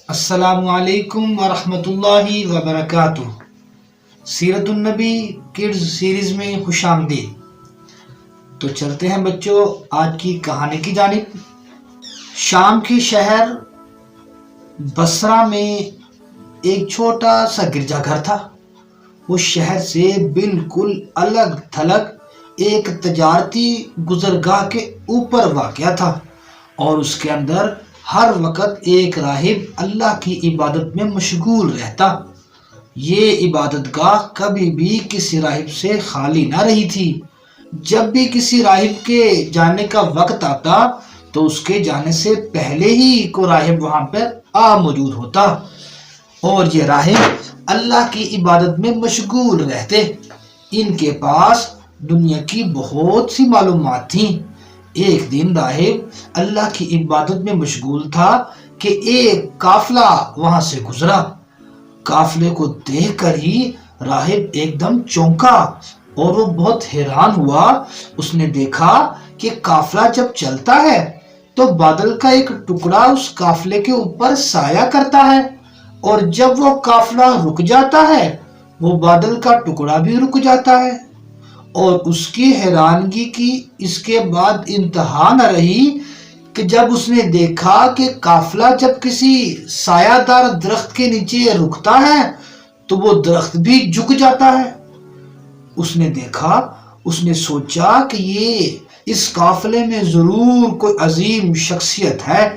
السلام علیکم ورحمۃ اللہ وبرکاتہ۔ سیرت النبی کڈز سیریز میں خوش آمدید۔ تو چلتے ہیں بچوں آج کی کہانی کی جانب۔ شام کے شہر بصرہ میں ایک چھوٹا سا گرجا گھر تھا۔ وہ شہر سے بالکل الگ تھلگ ایک تجارتی گزرگاہ کے اوپر واقع تھا، اور اس کے اندر ہر وقت ایک راہب اللہ کی عبادت میں مشغول رہتا۔ یہ عبادت گاہ کبھی بھی کسی راہب سے خالی نہ رہی تھی۔ جب بھی کسی راہب کے جانے کا وقت آتا تو اس کے جانے سے پہلے ہی کوئی راہب وہاں پر موجود ہوتا، اور یہ راہب اللہ کی عبادت میں مشغول رہتے۔ ان کے پاس دنیا کی بہت سی معلومات تھیں۔ ایک دن راہب اللہ کی عبادت میں مشغول تھا کہ ایک قافلہ وہاں سے گزرا۔ قافلے کو دیکھ کر ہی راہب ایک دم چونکا اور وہ بہت حیران ہوا۔ اس نے دیکھا کہ قافلہ جب چلتا ہے تو بادل کا ایک ٹکڑا اس قافلے کے اوپر سایہ کرتا ہے، اور جب وہ قافلہ رک جاتا ہے وہ بادل کا ٹکڑا بھی رک جاتا ہے۔ اور اس کی حیرانگی کی اس کے بعد انتہا نہ رہی کہ جب اس نے دیکھا کہ قافلہ جب کسی سایہ دار درخت کے نیچے رکتا ہے تو وہ درخت بھی جھک جاتا ہے۔ اس نے دیکھا، اس نے سوچا کہ اس قافلے میں ضرور کوئی عظیم شخصیت ہے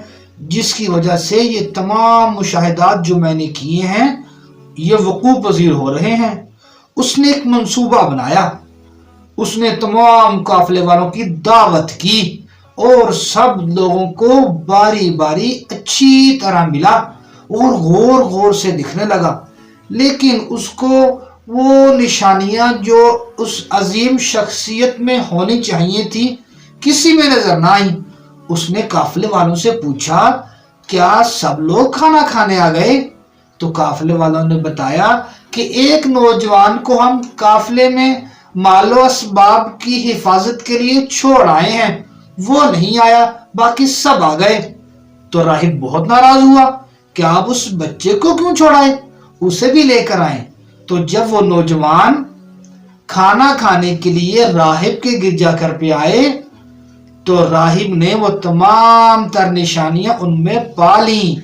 جس کی وجہ سے یہ تمام مشاہدات جو میں نے کیے ہیں یہ وقوع پذیر ہو رہے ہیں۔ اس نے ایک منصوبہ بنایا۔ اس نے تمام قافلے والوں کی دعوت کی اور سب لوگوں کو باری باری اچھی طرح ملا اور غور غور سے دکھنے لگا، لیکن اس کو وہ نشانیاں جو اس عظیم شخصیت میں ہونی چاہیے تھی کسی میں نظر نہ آئیں۔ اس نے قافلے والوں سے پوچھا، کیا سب لوگ کھانا کھانے آ گئے؟ تو قافلے والوں نے بتایا کہ ایک نوجوان کو ہم قافلے میں مال و اسباب کی حفاظت کے لیے چھوڑ آئے ہیں، وہ نہیں آیا، باقی سب آ گئے۔ تو راہب بہت ناراض ہوا کہ آپ اس بچے کو کیوں چھوڑائے، اسے بھی لے کر آئیں۔ تو جب وہ نوجوان کھانا کھانے کے لیے راہب کے گرجا گھر پہ آئے تو راہب نے وہ تمام تر نشانیاں ان میں پا لیں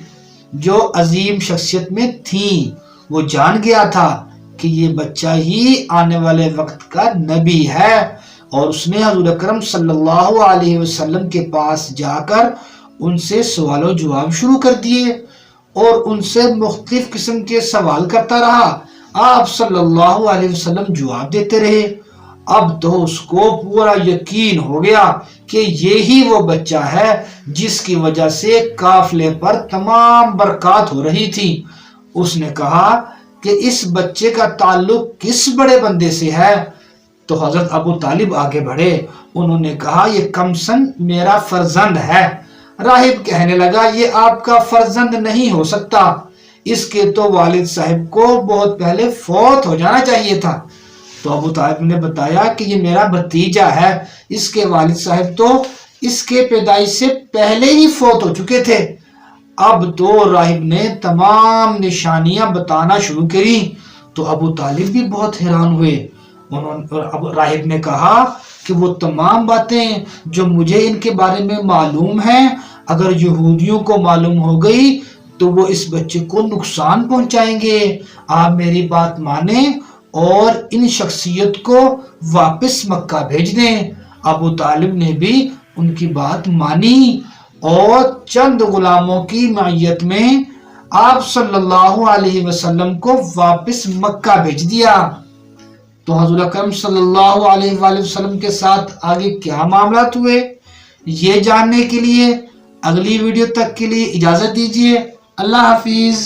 جو عظیم شخصیت میں تھیں۔ وہ جان گیا تھا کہ یہ بچہ ہی آنے والے وقت کا نبی ہے، اور اس نے حضور اکرم صلی اللہ علیہ وسلم کے پاس جا کر ان سے سوال و جواب شروع کر دیے اور ان سے مختلف قسم کے سوال کرتا رہا۔ آپ صلی اللہ علیہ وسلم جواب دیتے رہے۔ اب تو اس کو پورا یقین ہو گیا کہ یہی وہ بچہ ہے جس کی وجہ سے قافلے پر تمام برکات ہو رہی تھی۔ اس نے کہا کہ اس بچے کا تعلق کس بڑے بندے سے ہے؟ تو حضرت ابو طالب آگے بڑھے، انہوں نے کہا یہ کمسن میرا فرزند ہے۔ راہب کہنے لگا یہ آپ کا فرزند نہیں ہو سکتا، اس کے تو والد صاحب کو بہت پہلے فوت ہو جانا چاہیے تھا۔ تو ابو طالب نے بتایا کہ یہ میرا بھتیجا ہے، اس کے والد صاحب تو اس کے پیدائش سے پہلے ہی فوت ہو چکے تھے۔ اب تو راہب نے تمام نشانیاں بتانا شروع کری تو ابو طالب بھی بہت حیران ہوئے۔ راہب نے کہا کہ وہ تمام باتیں جو مجھے ان کے بارے میں معلوم ہیں اگر یہودیوں کو معلوم ہو گئی تو وہ اس بچے کو نقصان پہنچائیں گے۔ آپ میری بات مانیں اور ان شخصیت کو واپس مکہ بھیج دیں۔ ابو طالب نے بھی ان کی بات مانی اور چند غلاموں کی معیت میں آپ صلی اللہ علیہ وسلم کو واپس مکہ بھیج دیا۔ تو حضور اکرم صلی اللہ علیہ وآلہ وسلم کے ساتھ آگے کیا معاملات ہوئے یہ جاننے کے لیے اگلی ویڈیو تک کے لیے اجازت دیجیے۔ اللہ حافظ۔